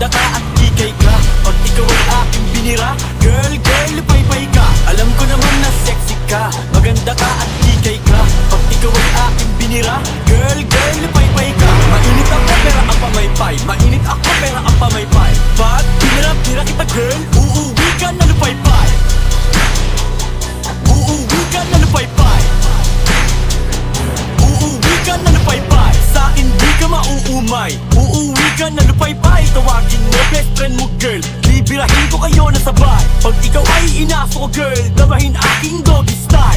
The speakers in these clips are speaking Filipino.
Maganda ka at kikay ka. Pag ikaw ay aking binira, girl, girl, pay-pay ka. Alam ko naman na sexy ka. Maganda ka at kikay ka. Pag ikaw ay aking binira, girl, girl, pay-pay ka. Mainit ako pero ang pamaypay. Mainit ako pero ang pamaypay. Pag binira kita girl, uuwi ka na lupay-pay. Uuwi ka na lupay-pay. Uuwi ka na lupay-pay. Sa akin di ka mauumay. Uuwi ka na lupay-pay. Tawagin mo best friend mo girl, bibirahin ko kayo na sabay. Pag ikaw ay inaso ko girl, dabahin aking doggy style.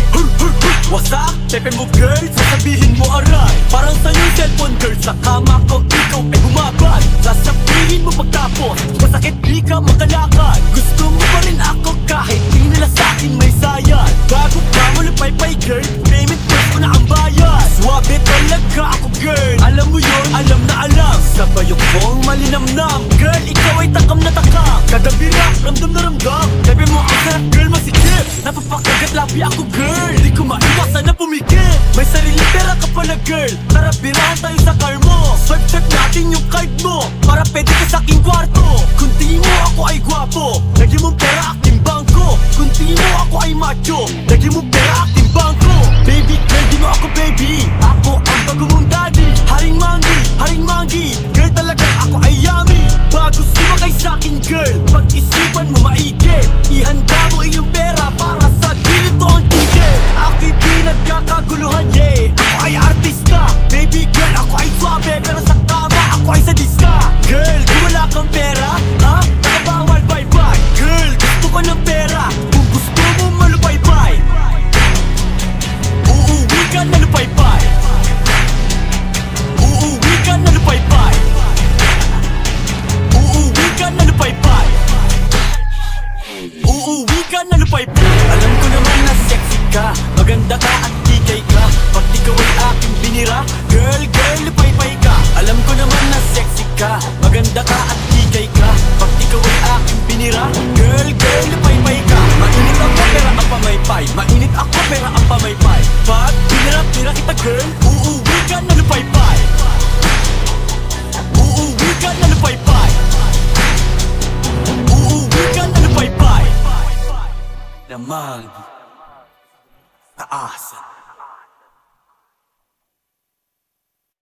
Wasak, tepe mo girl, sasabihin mo aray. Parang sa'yo cellphone girl, sa kama ko ikaw ay bumabad. Sasabihin mo pagtapos, masakit di ka makalakad. Gusto mo pa rin ako kahit di nila sa'kin may sayad. Bago ka mo lupay-pay girl, payment first ko na ang bayad. Swabe talaga ako girl, alam mo yun, alam na alam. Sa bayok kong malinamnam, girl ikaw ay takam na takam. Kada bira, ramdam na ramdam. Tepe mo ang sarap girl, masikip. Napapakagat labi ako girl, di ko maiwasan na pumikit. May sarili pera ka pala girl, tara birahan tayo sa car mo. Swipe natin yung card mo, para pwede ka sa aking kwarto. Kung tingin mo ako ay gwapo, lagyan mo pera aking bangko. Kung tingin mo ako ay macho, lagyan mo pera aking bangko. Baby girl, di mo ako baby, ako ang bago mong daddy. Haring manggi, girl talagang ako ay yummy. Bago sumakay sa akin girl, pag-isipan mo maigi. Ihanda mo iyong pera para sa dito ang ticket. Ako'y pinagkakaguluhan, yeah, ako ay artista. Baby girl, ako ay swabe, pero sa kama ako ay sadista. Girl, di wala kang pera, ha? Nakabawal, bye-bye. Girl, gusto ko ng pera, kung gusto mo malupay-pay. Uuwi ka na lupay-pay. Uuwi ka na lupay-pay. Uuwi ka na lupay-pay. Uuwi ka na lupay-pay. Alam ko naman na sexy ka, maganda ka at kikay ka. Pag ikaw ay aking binira, girl, girl, lupay-pay ka. Alam ko naman na sexy ka, maganda ka at kikay ka. Pag ikaw ay aking binira, girl, girl, lupay-pay ka. Mainit ako pero ang pamaypay. Mainit ako pero ang pamaypay. Pag binira kita girl, uuwi ka na lupay-pay. Uuwi ka na lupay-pay. Uuwi ka na lupay-pay. Namang taasan.